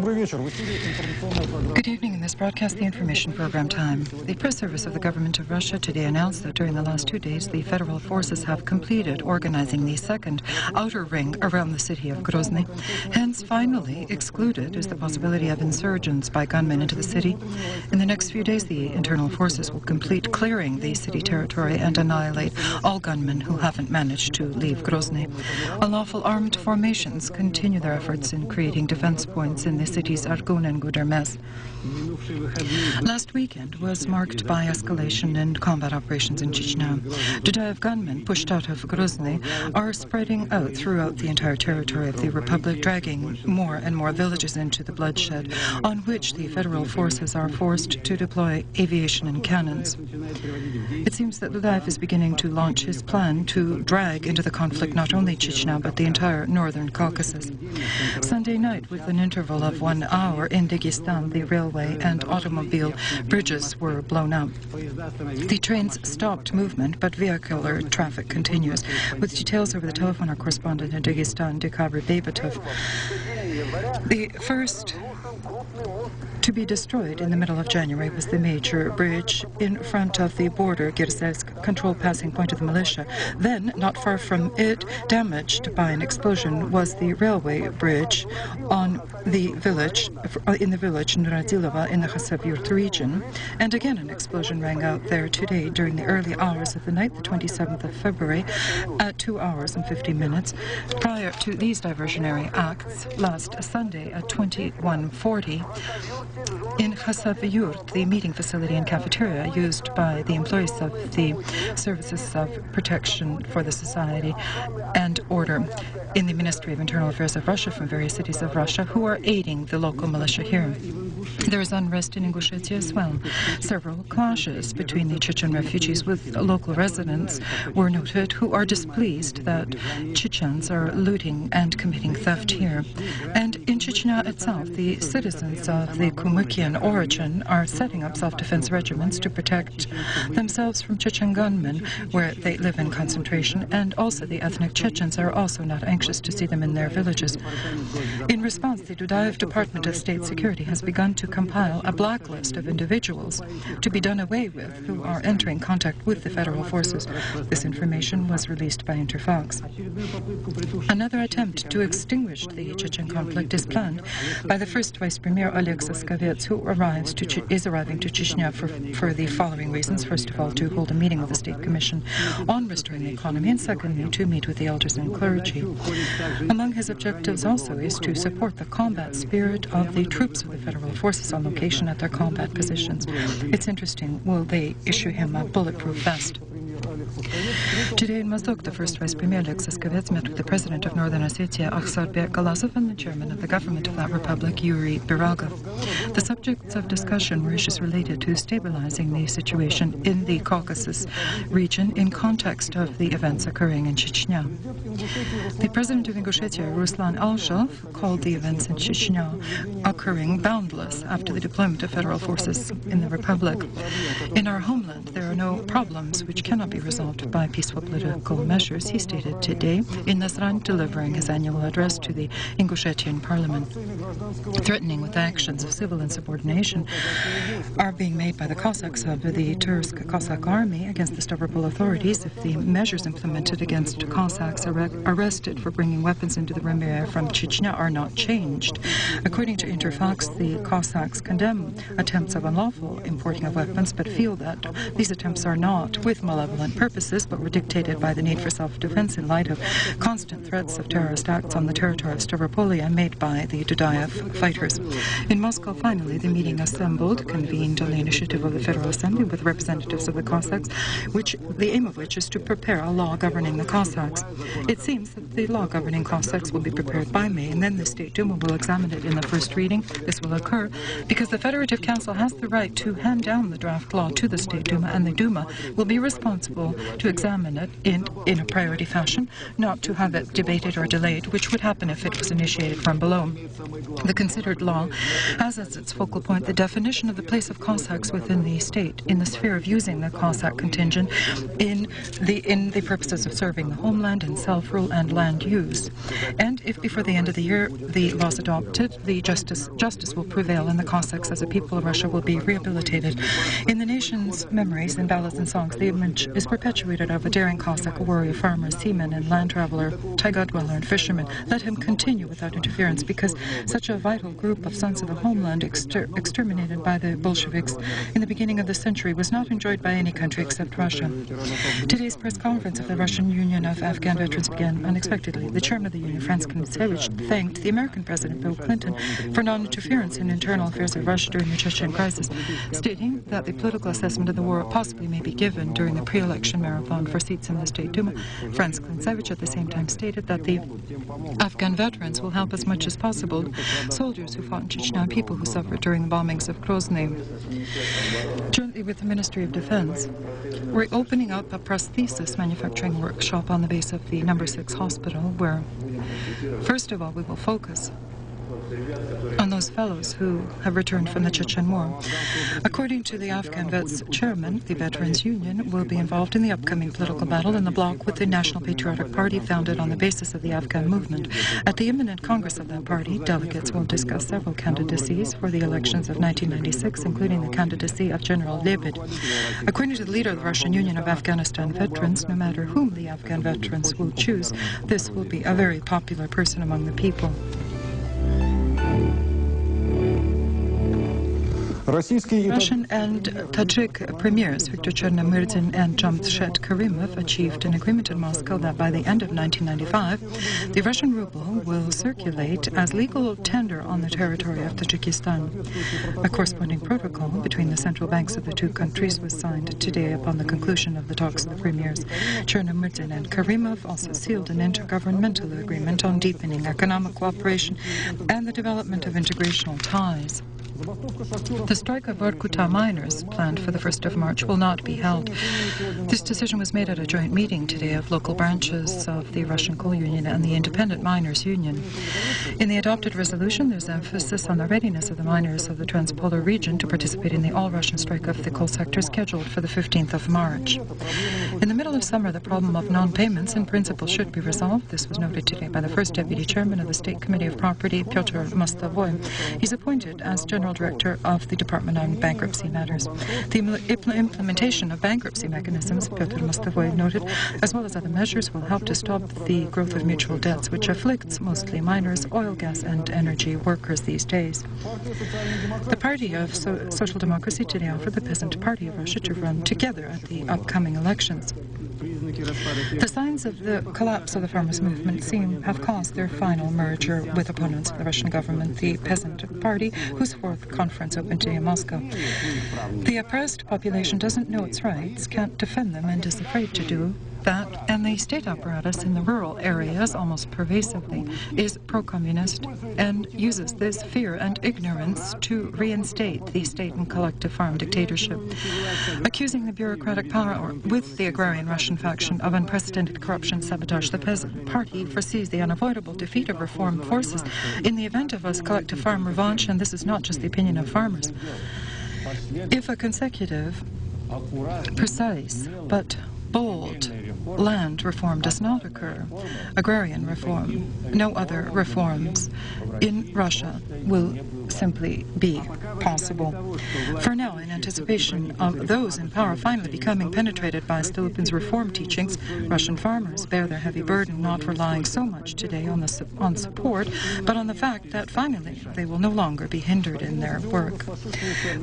Good evening. In this broadcast, the information program time. The press service of the government of Russia today announced that during the last 2 days, the federal forces have completed organizing the second outer ring around the city of Grozny. Hence, finally excluded is the possibility of insurgents by gunmen into the city. In the next few days, the internal forces will complete clearing the city territory and annihilate all gunmen who haven't managed to leave Grozny. Unlawful armed formations continue their efforts in creating defense points in the cities Argun and Gudermes. Last weekend was marked by escalation in combat operations in Chechnya. Dudayev gunmen pushed out of Grozny are spreading out throughout the entire territory of the Republic, dragging more and more villages into the bloodshed, on which the federal forces are forced to deploy aviation and cannons. It seems that Dudayev is beginning to launch his plan to drag into the conflict not only Chechnya but the entire northern Caucasus. Sunday night, with an interval of 1 hour in Dagestan, the railway and automobile bridges were blown up. The trains stopped movement, but vehicular traffic continues. With details over the telephone, our correspondent in Dagestan, Dekabr Beybatov. The first to be destroyed in the middle of January was the major bridge in front of the border Girzelsk control passing point of the militia. Then, not far from it, damaged by an explosion, was the railway bridge in the village Nuradilova in the Khasavyurt region. And again, an explosion rang out there today during the early hours of the night, the 27th of February, at 2 hours and 50 minutes. Prior to these diversionary acts, last Sunday at 21:40, in Khasavyurt, the meeting facility and cafeteria used by the employees of the Services of Protection for the Society and Order in the Ministry of Internal Affairs of Russia from various cities of Russia who are aiding the local militia here. There is unrest in Ingushetia as well. Several clashes between the Chechen refugees with local residents were noted who are displeased that Chechens are looting and committing theft here. And in Chechnya itself, the citizens of the Kalmykian origin are setting up self-defense regiments to protect themselves from Chechen gunmen where they live in concentration, and also the ethnic Chechens are also not anxious to see them in their villages. In response, the Dudayev Department of State Security has begun to compile a blacklist of individuals to be done away with who are entering contact with the federal forces. This information was released by Interfox. Another attempt to extinguish the Chechen conflict is planned by the first Vice Premier Oleg Saskovets, who is arriving to Chechnya for the following reasons. First of all, to hold a meeting with the State Commission on restoring the economy, and secondly, to meet with the elders and clergy. Among his objectives also is to support the combat spirit of the troops of the federal forces on location at their combat positions. It's interesting, will they issue him a bulletproof vest? Today in Mozdok, the first Vice Premier Oleg Saskovets met with the President of Northern Ossetia, Akhsarbek Galasov, and the Chairman of the government of that republic, Yuri Biragov. The subjects of discussion were issues related to stabilizing the situation in the Caucasus region in context of the events occurring in Chechnya. The President of Ingushetia, Ruslan Alshov, called the events in Chechnya occurring boundless after the deployment of federal forces in the republic. In our homeland, there are no problems which cannot be resolved by peaceful political measures, he stated today in Nazran, delivering his annual address to the Ingushetian parliament. Threatening with actions of civil insubordination are being made by the Cossacks of the Tursk Cossack army against the Stavropol authorities if the measures implemented against Cossacks arrested for bringing weapons into the Время area from Chechnya are not changed. According to Interfox, the Cossacks condemn attempts of unlawful importing of weapons, but feel that these attempts are not with malevolent purposes, but were dictated by the need for self-defense in light of constant threats of terrorist acts on the territory of Stavropolia made by the Dudayev fighters. In Moscow, finally, the meeting assembled, convened on the initiative of the Federal Assembly with representatives of the Cossacks, the aim of which is to prepare a law governing the Cossacks. It seems that the law governing Cossacks will be prepared by May, and then the State Duma will examine it in the first reading. This will occur because the Federative Council has the right to hand down the draft law to the State Duma, and the Duma will be responsible to examine it it in a priority fashion, not to have it debated or delayed, which would happen if it was initiated from below. The considered law has as its focal point the definition of the place of Cossacks within the state, in the sphere of using the Cossack contingent in the purposes of serving the homeland and self-rule and land use. And if before the end of the year the law is adopted, the justice will prevail and the Cossacks as a people of Russia will be rehabilitated. In the nation's memories, in ballads and songs, the image is perpetuated of a daring Cossack, a warrior, farmer, seaman and land traveler, taiga dweller and fisherman. Let him continue without interference, because such a vital group of sons of the homeland exterminated by the Bolsheviks in the beginning of the century was not enjoyed by any country except Russia. Today's press conference of the Russian Union of Afghan Veterans began unexpectedly. The chairman of the union, Franz Klintsevich, thanked the American President Bill Clinton for non-interference in internal affairs of Russia during the Chechen crisis, stating that the political assessment of the war possibly may be given during the pre-election marathon for seats in the State Duma. Franz Klintsevich at the same time stated that the Afghan veterans will help as much as possible soldiers who fought in Chechnya, people who suffered during the bombings of Grozny. Jointly with the Ministry of Defense, we're opening up a prosthesis manufacturing workshop on the base of the No. 6 hospital, where, first of all, we will focus on those fellows who have returned from the Chechen War. According to the Afghan Vets chairman, the Veterans Union will be involved in the upcoming political battle in the bloc with the National Patriotic Party, founded on the basis of the Afghan movement. At the imminent Congress of that party, delegates will discuss several candidacies for the elections of 1996, including the candidacy of General Lebed. According to the leader of the Russian Union of Afghanistan Veterans, no matter whom the Afghan veterans will choose, this will be a very popular person among the people. Russian and Tajik premiers Viktor Chernomyrdin and Jamshed Karimov achieved an agreement in Moscow that by the end of 1995, the Russian ruble will circulate as legal tender on the territory of Tajikistan. A corresponding protocol between the central banks of the two countries was signed today upon the conclusion of the talks of the premiers. Chernomyrdin and Karimov also sealed an intergovernmental agreement on deepening economic cooperation and the development of integrational ties. The strike of Vorkuta miners, planned for the 1st of March, will not be held. This decision was made at a joint meeting today of local branches of the Russian Coal Union and the Independent Miners Union. In the adopted resolution, there's emphasis on the readiness of the miners of the Transpolar region to participate in the all-Russian strike of the coal sector scheduled for the 15th of March. In the middle of summer, the problem of non-payments in principle should be resolved. This was noted today by the first deputy chairman of the State Committee of Property, Pyotr Mostavoy. He's appointed as General Director of the Department on Bankruptcy Matters. The implementation of bankruptcy mechanisms, Pyotr Mostavoy noted, as well as other measures, will help to stop the growth of mutual debts, which afflicts mostly miners, oil, gas, and energy workers these days. The Party of Social Democracy today offered the Peasant Party of Russia to run together at the upcoming elections. The signs of the collapse of the farmers' movement have caused their final merger with opponents of the Russian government, the Peasant Party, whose fourth conference opened today in Moscow. The oppressed population doesn't know its rights, can't defend them, and is afraid to do that, and the state apparatus in the rural areas, almost pervasively, is pro-communist and uses this fear and ignorance to reinstate the state and collective farm dictatorship. Accusing the bureaucratic power with the agrarian Russian faction of unprecedented corruption sabotage, the Peasant Party foresees the unavoidable defeat of reform forces in the event of a collective farm revanche, and this is not just the opinion of farmers. If a consecutive, precise, but bold land reform does not occur, agrarian reform, no other reforms in Russia will simply be possible. For now, in anticipation of those in power finally becoming penetrated by Stolypin's reform teachings, Russian farmers bear their heavy burden, not relying so much today on support, but on the fact that finally they will no longer be hindered in their work.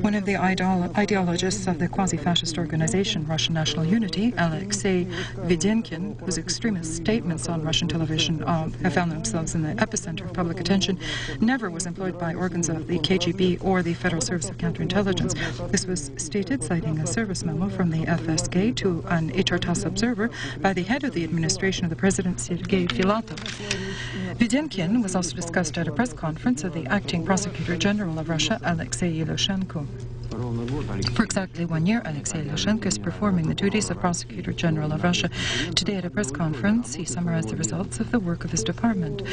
One of the ideologists of the quasi-fascist organization Russian National Unity, Alexei Vidyankin, whose extremist statements on Russian television have found themselves in the epicenter of public attention, never was employed by organs of the KGB or the Federal Service of Counterintelligence. This was stated citing a service memo from the FSK to an HRTASS observer by the head of the administration of the President, Sergei Filatov. Vidyankin was also discussed at a press conference of the acting Prosecutor General of Russia, Alexei Yeloshenko. For exactly 1 year, Alexei Ilyushenko is performing the duties of Prosecutor General of Russia. Today at a press conference, he summarized the results of the work of his department.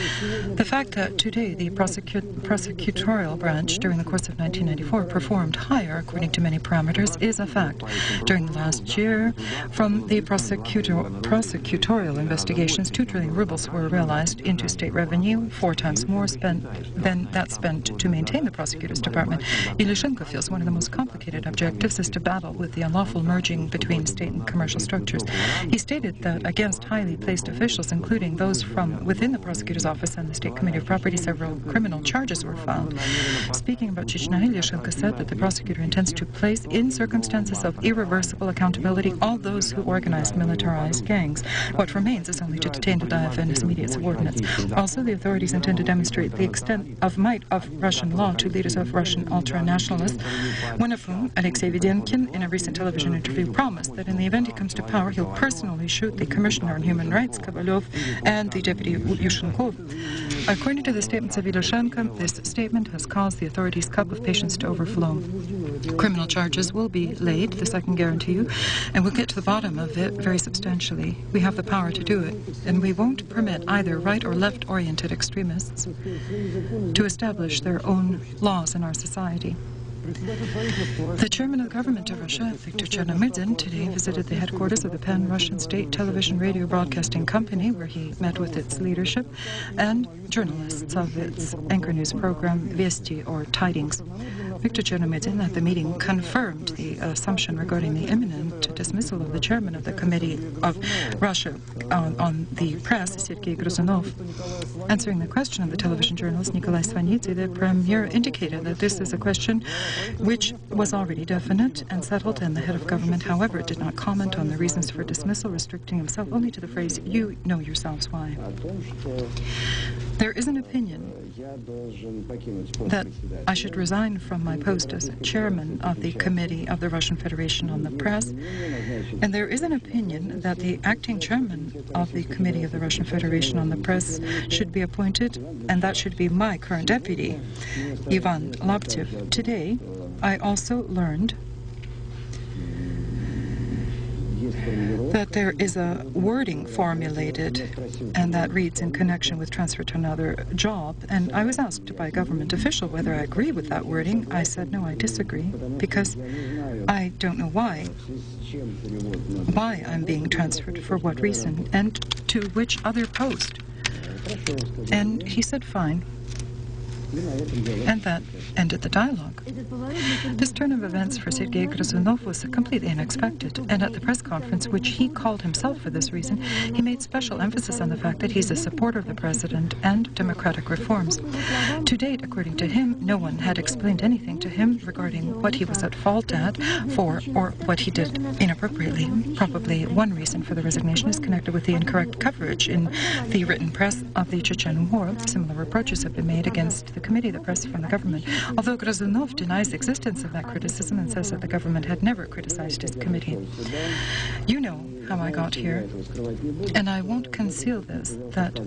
The fact that today the prosecutorial branch during the course of 1994 performed higher according to many parameters is a fact. During the last year, from the prosecutorial investigations, 2 trillion rubles were realized into state revenue, 4 times more than that spent to maintain the prosecutor's department. Ilyushenko feels one of the most complicated objectives is to battle with the unlawful merging between state and commercial structures. He stated that against highly placed officials, including those from within the prosecutor's office and the State Committee of Property, several criminal charges were filed. Speaking about Chechnya, Ilyushenko said that the prosecutor intends to place in circumstances of irreversible accountability all those who organized militarized gangs. What remains is only to detain Dudayev and his immediate subordinates. Also, the authorities intend to demonstrate the extent of might of Russian law to leaders of Russian ultra-nationalists, one of whom, Alexei Videnkin, in a recent television interview, promised that in the event he comes to power, he'll personally shoot the Commissioner on Human Rights, Kovalyov, and the Deputy Yushchenkov. According to the statements of Ilyushenko, this statement has caused the authorities' cup of patience to overflow. Criminal charges will be laid, this I can guarantee you, and we'll get to the bottom of it very substantially. We have the power to do it, and we won't permit either right or left-oriented extremists to establish their own laws in our society. The chairman of the government of Russia, Viktor Chernomyrdin, today visited the headquarters of the Pan-Russian State Television Radio Broadcasting Company, where he met with its leadership and journalists of its anchor news program, Vesti, or Tidings. Viktor Chernomyrdin at the meeting confirmed the assumption regarding the imminent dismissal of the chairman of the Committee of Russia on the press, Sergei Gruzunov. Answering the question of the television journalist Nikolai Svanidze, the premier indicated that this is a question which was already definite and settled, and the head of government, however, did not comment on the reasons for dismissal, restricting himself only to the phrase, "You know yourselves why." There is an opinion that I should resign from my post as chairman of the Committee of the Russian Federation on the Press, and there is an opinion that the acting chairman of the Committee of the Russian Federation on the Press should be appointed, and that should be my current deputy, Ivan Laptev. Today, I also learned that there is a wording formulated, and that reads in connection with transfer to another job. And I was asked by a government official whether I agree with that wording. I said, no, I disagree, because I don't know why I'm being transferred, for what reason, and to which other post. And he said, fine. And that ended the dialogue. This turn of events for Sergei Gruzunov was completely unexpected, and at the press conference, which he called himself for this reason, he made special emphasis on the fact that he's a supporter of the president and democratic reforms. To date, according to him, no one had explained anything to him regarding what he was at fault at for or what he did inappropriately. Probably one reason for the resignation is connected with the incorrect coverage in the written press of the Chechen War. Similar reproaches have been made against the committee, the press from the government, although Gruzunov denies the existence of that criticism and says that the government had never criticized his committee. You know how I got here, and I won't conceal this, that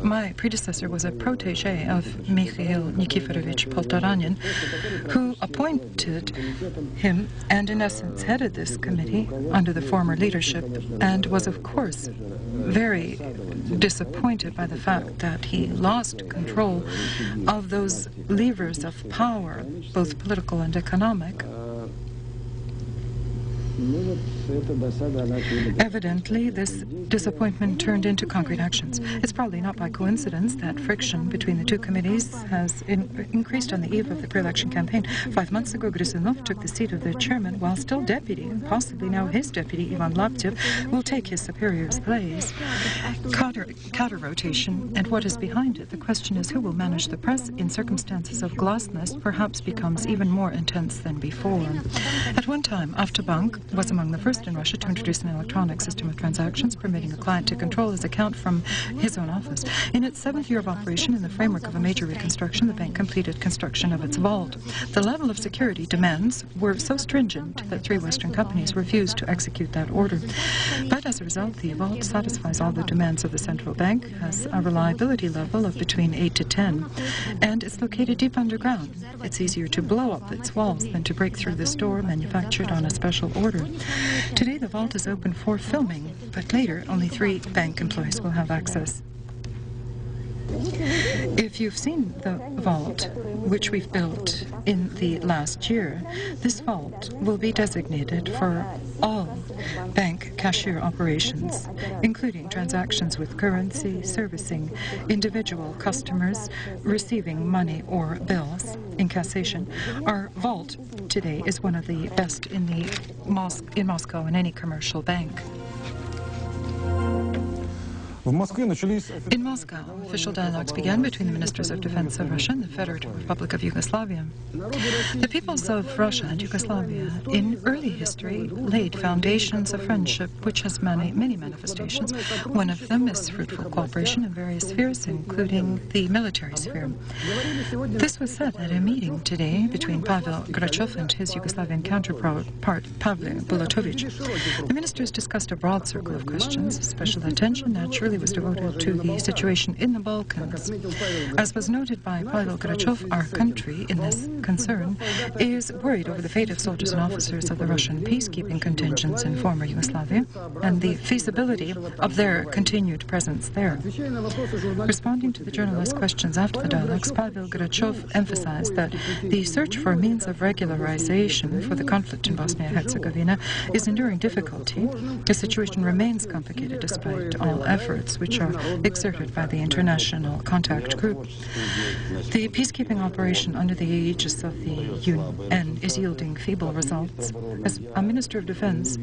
my predecessor was a protege of Mikhail Nikiforovich Poltoranin, who appointed him and in essence headed this committee under the former leadership, and was of course very disappointed by the fact that he lost control of those levers of power, both political and economic. Evidently, this disappointment turned into concrete actions. It's probably not by coincidence that friction between the two committees has increased on the eve of the pre-election campaign. 5 months ago, Gruzunov took the seat of the chairman while still deputy, and possibly now his deputy, Ivan Laptev, will take his superior's place. Counter rotation, and what is behind it? The question is who will manage the press in circumstances of glasnost perhaps becomes even more intense than before. At one time, Afterbank, was among the first in Russia to introduce an electronic system of transactions permitting a client to control his account from his own office. In its 7th year of operation, in the framework of a major reconstruction, the bank completed construction of its vault. The level of security demands were so stringent that 3 Western companies refused to execute that order. But as a result, the vault satisfies all the demands of the central bank, has a reliability level of between 8 to 10, and it's located deep underground. It's easier to blow up its walls than to break through this door manufactured on a special order. Today, the vault is open for filming, but later, only 3 bank employees will have access. If you've seen the vault, which we've built in the last year, this vault will be designated for all bank cashier operations, including transactions with currency, servicing individual customers, receiving money or bills, incassation. Our vault today is one of the best in Moscow in any commercial bank. In Moscow, official dialogues began between the Ministers of Defense of Russia and the Federative Republic of Yugoslavia. The peoples of Russia and Yugoslavia, in early history, laid foundations of friendship, which has many manifestations. One of them is fruitful cooperation in various spheres, including the military sphere. This was said at a meeting today between Pavel Grachev and his Yugoslavian counterpart, Pavle Bulatovic. The ministers discussed a broad circle of questions. Special attention, naturally, was devoted to the situation in the Balkans. As was noted by Pavel Grachev, our country in this concern is worried over the fate of soldiers and officers of the Russian peacekeeping contingents in former Yugoslavia and the feasibility of their continued presence there. Responding to the journalists' questions after the dialogues, Pavel Grachev emphasized that the search for means of regularization for the conflict in Bosnia and Herzegovina is enduring difficulty. The situation remains complicated despite all efforts which are exerted by the International Contact Group. The peacekeeping operation under the aegis of the UN is yielding feeble results. As a Minister of Defense,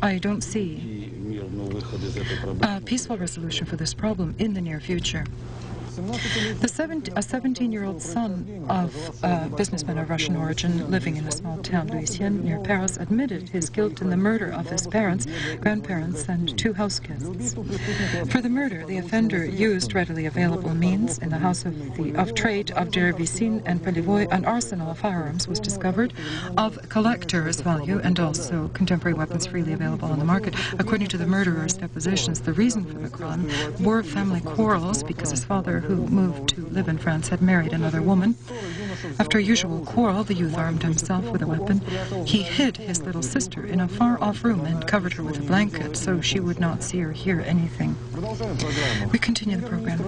I don't see a peaceful resolution for this problem in the near future. A 17-year-old son of a businessman of Russian origin living in a small town, Louisiane, near Paris, admitted his guilt in the murder of his parents, grandparents, and 2 house guests. For the murder, the offender used readily available means. In the house of trade of Derevicin and Polivoy, an arsenal of firearms was discovered of collector's value and also contemporary weapons freely available on the market. According to the murderer's depositions, the reason for the crime were family quarrels because his father, who moved to live in France, had married another woman. After a usual quarrel, the youth armed himself with a weapon. He hid his little sister in a far-off room and covered her with a blanket so she would not see or hear anything. We continue the program.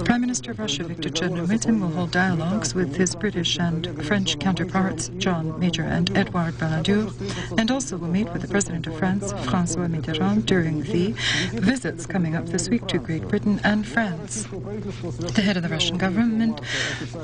Prime Minister of Russia, Viktor Chernomyrdin, will hold dialogues with his British and French counterparts, John Major and Edouard Balladur, and also will meet with the President of France, François Mitterrand, during the visits coming up this week to Great Britain and France. The head of the Russian government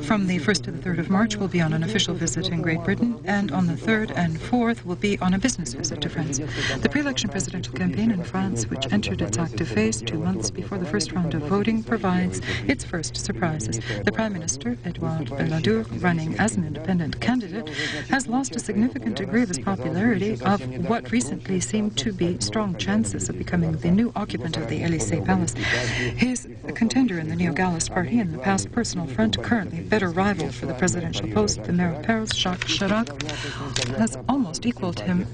from the 1st to the 3rd of March will be on an official visit in Great Britain, and on the 3rd and 4th will be on a business visit to France. The pre-election presidential campaign in France, which entered its active phase 2 months before the first round of voting, provides its first surprises. The Prime Minister, Edouard Balladur, running as an independent candidate, has lost a significant degree of his popularity of what recently seemed to be strong chances of becoming the new occupant of the Élysée Palace. His contender in the Neo-Gaullist party in the past personal front, currently bitter rival for the presidential post, the mayor of Paris, Jacques Chirac, has almost equaled him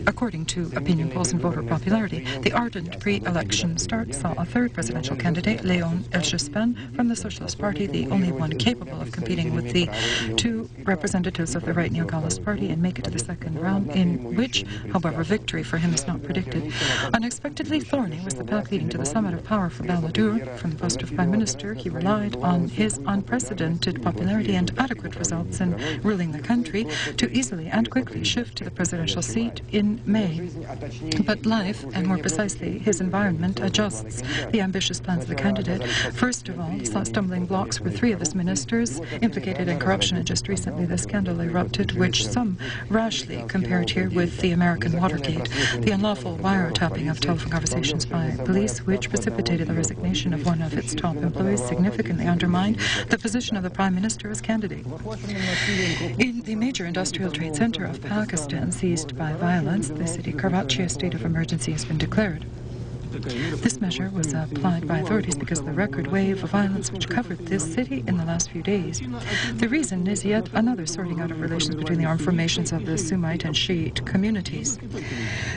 according to opinion polls and voter popularity. The ardent pre-election start saw a 3rd presidential candidate, Léon Elchespan, from the Socialist Party, the only one capable of competing with the 2 representatives of the right Neo-Gaullist party, and make it to the 2nd round, in which, however, victory for him is not predicted. Unexpectedly thorny was the path leading to the summit of power for Balladur. From the post of Prime Minister, he relied on his unprecedented popularity and adequate results in ruling the country to easily and quickly shift to the presidential seat in May. But life, and more precisely his environment, adjusts. results. The ambitious plans of the candidate. First of all, stumbling blocks were 3 of his ministers implicated in corruption, and just recently the scandal erupted, which some rashly compared here with the American Watergate, the unlawful wiretapping of telephone conversations by police, which precipitated the resignation of one of its top employees, significantly undermined the position of the Prime Minister as candidate. In the major industrial trade center of Pakistan, seized by violence, the city Karachi, a state of emergency has been declared. This measure was applied by authorities because of the record wave of violence which covered this city in the last few days. The reason is yet another sorting out of relations between the armed formations of the Sunnite and Shiite communities.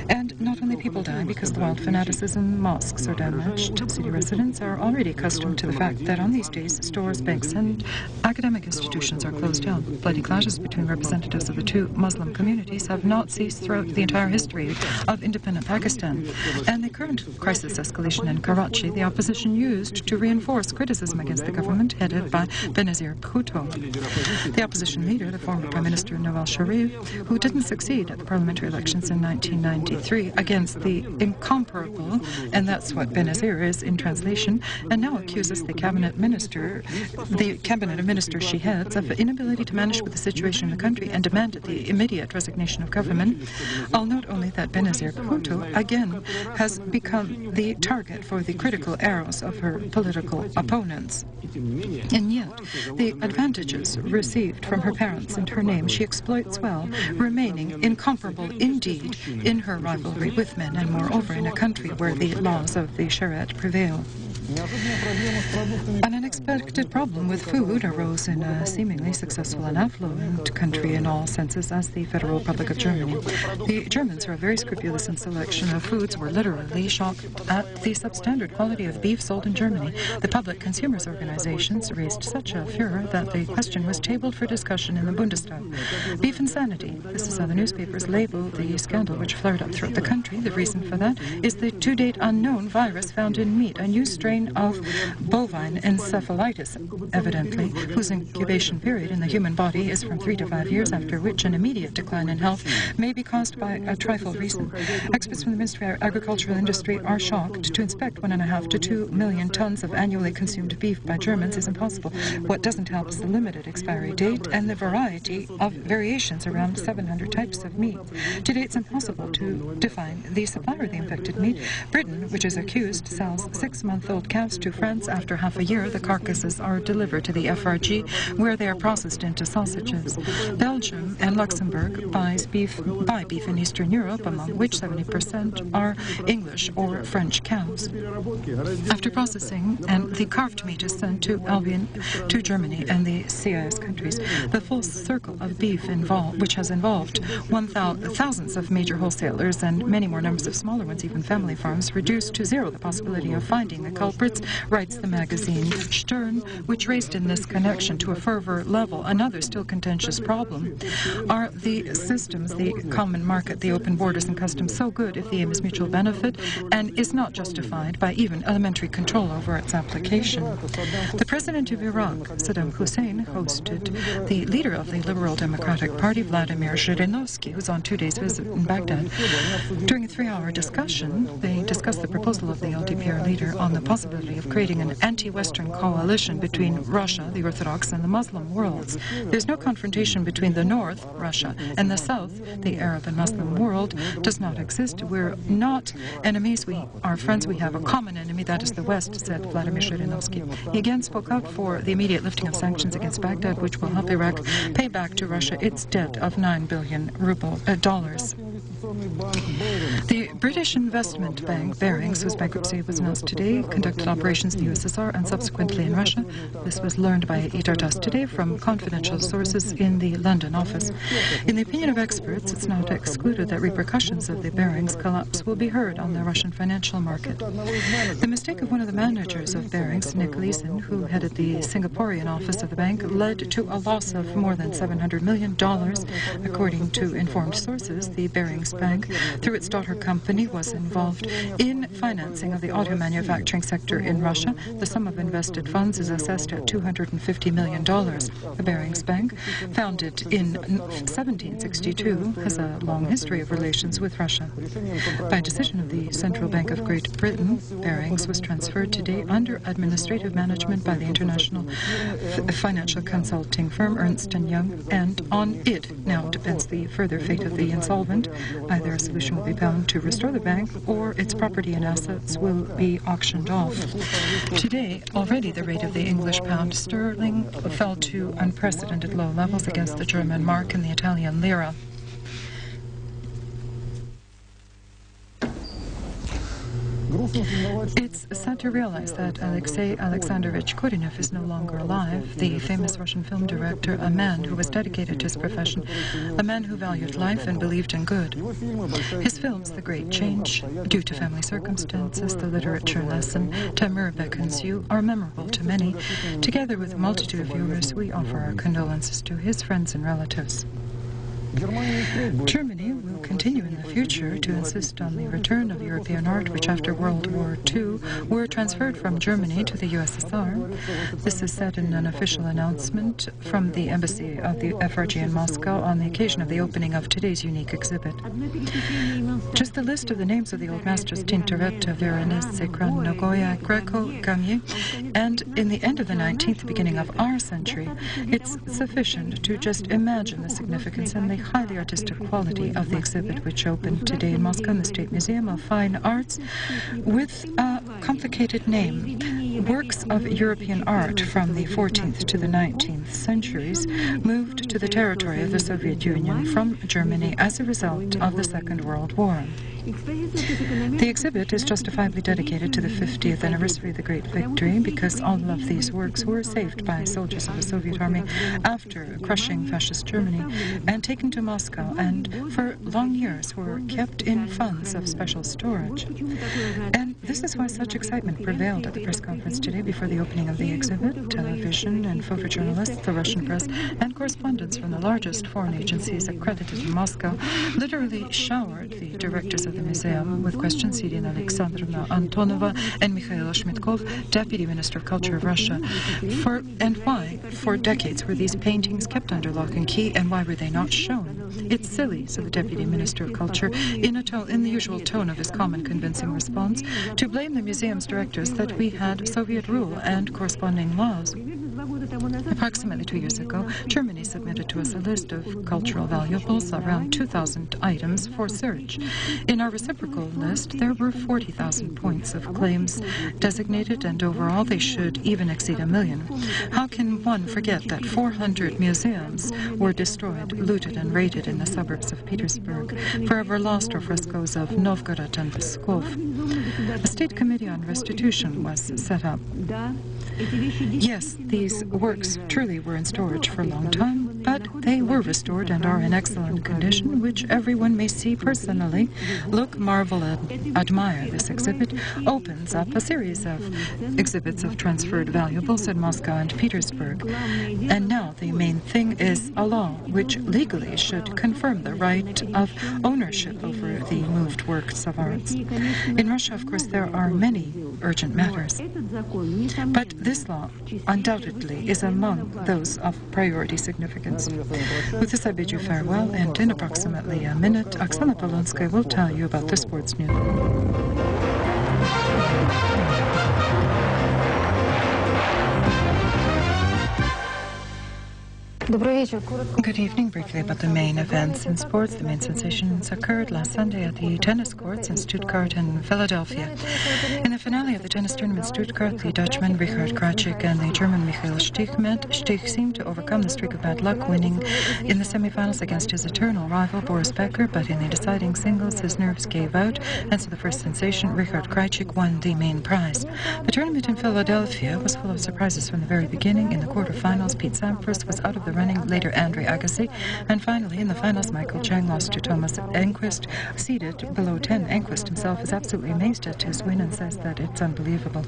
And not only people die because of the wild fanaticism, mosques are damaged. City residents are already accustomed to the fact that on these days, stores, banks, and academic institutions are closed down. Bloody clashes between representatives of the 2 Muslim communities have not ceased throughout the entire history of independent Pakistan. And the current crisis escalation in Karachi, the opposition used to reinforce criticism against the government headed by Benazir Bhutto. The opposition leader, the former Prime Minister Nawaz Sharif, who didn't succeed at the parliamentary elections in 1993 against the incomparable, and that's what Benazir is in translation, and now accuses the cabinet of minister she heads of inability to manage with the situation in the country and demanded the immediate resignation of government. I'll note only that Benazir Bhutto again has become the target for the critical arrows of her political opponents. And yet, the advantages received from her parents and her name she exploits well, remaining incomparable indeed in her rivalry with men, and moreover in a country where the laws of the Shariat prevail. An unexpected problem with food arose in a seemingly successful and affluent country in all senses as the Federal Republic of Germany. The Germans, who are very scrupulous in selection of foods, were literally shocked at the substandard quality of beef sold in Germany. The public consumers organizations raised such a furor that the question was tabled for discussion in the Bundestag. Beef insanity. This is how the newspapers labeled the scandal which flared up throughout the country. The reason for that is the to-date unknown virus found in meat, a new strain of bovine encephalitis, evidently, whose incubation period in the human body is from 3 to 5 years, after which an immediate decline in health may be caused by a trifle reason. Experts from the Ministry of Agricultural Industry are shocked. To inspect 1.5 to 2 million tons of annually consumed beef by Germans is impossible. What doesn't help is the limited expiry date and the variety of variations around 700 types of meat. Today it's impossible to define the supplier of the infected meat. Britain, which is accused, sells 6-month-old calves to France. After half a year, the carcasses are delivered to the FRG, where they are processed into sausages. Belgium and Luxembourg buy beef in Eastern Europe, among which 70% are English or French cows. After processing, and the carved meat is sent to Albion, to Germany and the CIS countries. The full circle of beef which has involved thousands of major wholesalers and many more numbers of smaller ones, even family farms, reduced to zero the possibility of finding the culprits, writes the magazine Stern, which raised in this connection to a fervor level another still contentious problem. Are the systems, the common market, the open borders and customs so good if the aim is mutual benefit and is not justified by even elementary control over its application? The president of Iraq, Saddam Hussein, hosted the leader of the Liberal Democratic Party, Vladimir Zhirinovsky, who's on 2 days visit in Baghdad. During a 3-hour discussion, they discussed the proposal of the LDPR leader on the possibility of creating an anti-Western coalition between Russia, the Orthodox, and the Muslim worlds. There's no confrontation between the North, Russia, and the South, the Arab and Muslim world, does not exist. We're not enemies, we are friends, we have a common enemy, that is the West, said Vladimir Zhirinovsky. He again spoke out for the immediate lifting of sanctions against Baghdad, which will help Iraq pay back to Russia its debt of $9 billion. The British investment bank Barings, whose bankruptcy was announced today, conducted operations in the USSR and subsequently in Russia. This was learned by Itartas today from confidential sources in the London office. In the opinion of experts, it's not excluded that repercussions of the Barings collapse will be heard on the Russian financial market. The mistake of one of the managers of Barings, Nick Leeson, who headed the Singaporean office of the bank, led to a loss of more than $700 million. According to informed sources, the Barings Bank, through its daughter company was involved in financing of the auto manufacturing sector in Russia. The sum of invested funds is assessed at $250 million. The Barings Bank, founded in 1762, has a long history of relations with Russia. By decision of the Central Bank of Great Britain, Barings was transferred today under administrative management by the international financial consulting firm Ernst & Young, and on it now depends the further fate of the insolvent. Either a solution will be found to restore the bank, or its property and assets will be auctioned off. Today, already the rate of the English pound sterling fell to unprecedented low levels against the German mark and the Italian lira. It's sad to realize that Alexei Alexandrovich Kurinev is no longer alive, the famous Russian film director, a man who was dedicated to his profession, a man who valued life and believed in good. His films, The Great Change, Due to Family Circumstances, The Literature Lesson, Temur Beckons You, are memorable to many. Together with a multitude of viewers, we offer our condolences to his friends and relatives. Germany will continue in the future to insist on the return of European art which after World War II were transferred from Germany to the USSR. This is said in an official announcement from the embassy of the FRG in Moscow on the occasion of the opening of today's unique exhibit. Just a list of the names of the old masters: Tintoretto, Veronese, Ekran, Nagoya, Greco, Gamier, and in the end of the 19th, beginning of our century, it's sufficient to just imagine the significance and the highly artistic quality of the exhibit which opened today in Moscow in the State Museum of Fine Arts with a complicated name. Works of European art from the 14th to the 19th centuries moved to the territory of the Soviet Union from Germany as a result of the Second World War. The exhibit is justifiably dedicated to the 50th anniversary of the Great Victory because all of these works were saved by soldiers of the Soviet Army after crushing fascist Germany and taken to Moscow, and for long years were kept in funds of special storage. And this is why such excitement prevailed at the press conference today before the opening of the exhibit. Television and photojournalists, the Russian press, and correspondents from the largest foreign agencies accredited in Moscow literally showered the directors of the museum with questions. Irina Alexandrovna Antonova and Mikhail Shmitkov, Deputy Minister of Culture of Russia. Why, for decades, were these paintings kept under lock and key, and why were they not shown? It's silly, said the Deputy Minister of Culture, in the usual tone of his common convincing response, to blame the museum's directors that we had Soviet rule and corresponding laws. Approximately 2 years ago, Germany submitted to us a list of cultural valuables, around 2,000 items, for search. In our reciprocal list, there were 40,000 points of claims designated, and overall they should even exceed 1 million. How can one forget that 400 museums were destroyed, looted, and raided in the suburbs of Petersburg, forever lost are frescoes of Novgorod and Pskov? A state committee on restitution was set up. Yes, these works truly were in storage for a long time, but they were restored and are in excellent condition, which everyone may see personally. Look, marvel, and admire. This exhibit opens up a series of exhibits of transferred valuables in Moscow and Petersburg. And now the main thing is a law which legally should confirm the right of ownership over the moved works of arts. In Russia, of course, there are many urgent matters, but this law undoubtedly is among those of priority significance. With this, I bid you farewell, and in approximately a minute, Oksana Polonskaya will tell you about the sports news. Good evening. Briefly about the main events in sports. The main sensations occurred last Sunday at the tennis courts in Stuttgart and Philadelphia. In the finale of the tennis tournament in Stuttgart, the Dutchman Richard Krajcik and the German Michael Stich met. Stich seemed to overcome the streak of bad luck, winning in the semifinals against his eternal rival Boris Becker, but in the deciding singles his nerves gave out, and so the first sensation, Richard Krajcik, won the main prize. The tournament in Philadelphia was full of surprises from the very beginning. In the quarterfinals, Pete Sampras was out of the running, later Andre Agassi. And finally, in the finals, Michael Chang lost to Thomas Enquist, seeded below 10. Enquist himself is absolutely amazed at his win and says that it's unbelievable.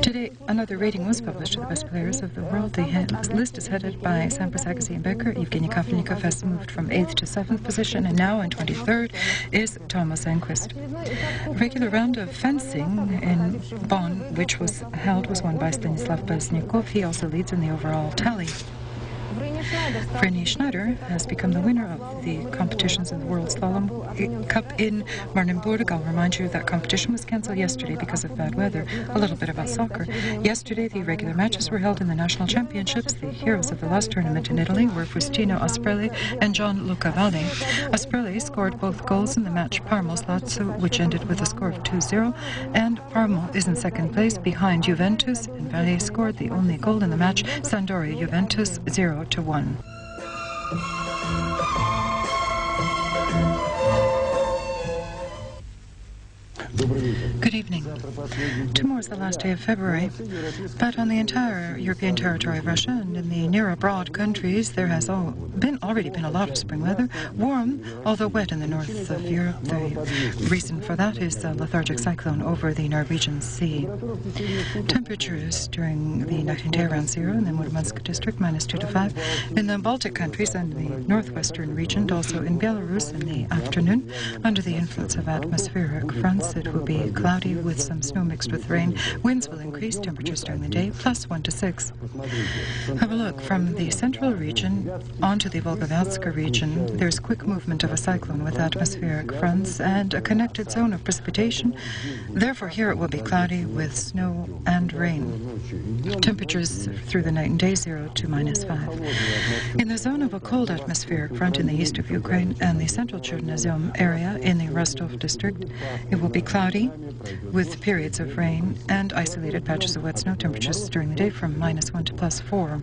Today, another rating was published of the best players of the world. The list is headed by Sampras, Agassi, and Becker. Evgeny Kafelnikov has moved from 8th to 7th position, and now in 23rd is Thomas Enquist. A regular round of fencing in Bonn, which was won by Stanislav Blaznikov. He also leads in the overall tally. Vreni Schneider has become the winner of the competitions of the World Slalom Cup in Marneburg. I'll remind you that competition was cancelled yesterday because of bad weather. A little bit about soccer. Yesterday, the regular matches were held in the national championships. The heroes of the last tournament in Italy were Faustino Asprelli and Gianluca Valli. Asprelli scored both goals in the match Parma-Lazio, which ended with a score of 2-0, and Parma is in second place behind Juventus, and Valli scored the only goal in the match Sampdoria-Juventus 0-1. Good evening. Tomorrow is the last day of February, but on the entire European territory of Russia and in the near abroad countries, there has already been a lot of spring weather, warm, although wet in the north of Europe. The reason for that is a lethargic cyclone over the Norwegian Sea. Temperatures during the night and day around 0 in the Murmansk district, -2 to 5. In the Baltic countries and the northwestern region, also in Belarus in the afternoon, under the influence of atmospheric fronts, it will be cloudy with some snow mixed with rain. Winds will increase, temperatures during the day +1 to 6. Have a look from the central region onto the Volga-Velska region. There's quick movement of a cyclone with atmospheric fronts and a connected zone of precipitation. Therefore, here it will be cloudy with snow and rain. Temperatures through the night and day 0 to -5. In the zone of a cold atmospheric front in the east of Ukraine and the central Chernozem area in the Rostov district, it will be cloudy with periods of rain and isolated patches of wet snow. Temperatures during the day from -1 to +4.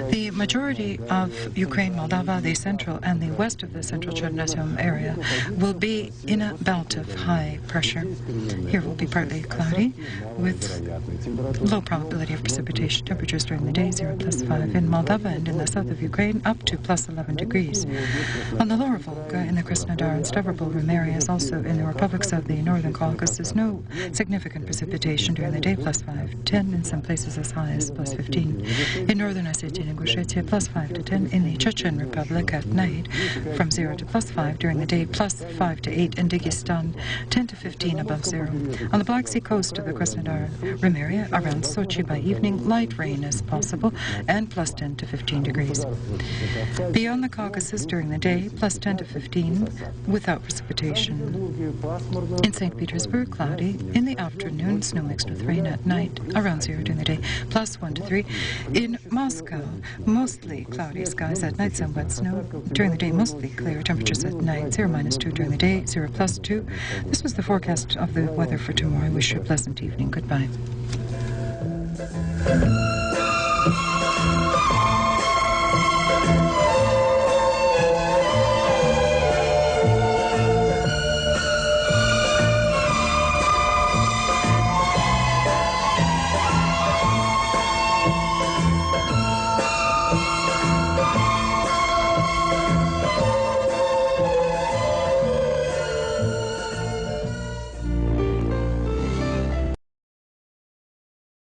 The majority of Ukraine, Moldova, the central and the west of the central Chernozem area will be in a belt of high pressure. Here will be partly cloudy with low probability of precipitation. Temperatures during the day 0 +5 in Moldova and in the south of Ukraine up to +11 degrees. On the lower Volga, in the Krasnodar and Stavropol Rim areas, also in the republics of the northern Caucasus, no significant precipitation during the day +5, 10 in some places as high as +15. In northern Ossetia and Ingushetia, +5 to 10. In the Chechen Republic at night, from 0 to +5. During the day, +5 to 8. In Dagestan, 10 to 15 above 0. On the Black Sea coast of the Krasnodar Rim area, around Sochi by evening, light rain is possible, and +10 to 15 degrees. Beyond the Caucasus during the day, +10 to 15, without precipitation. In St. Petersburg, cloudy. In the afternoon, snow mixed with rain. At night, around 0 during the day, +1 to 3. In Moscow, mostly cloudy skies. At night, some wet snow. During the day, mostly clear. Temperatures at night, 0 -2. During the day, 0 +2. This was the forecast of the weather for tomorrow. I wish you a pleasant evening. Goodbye.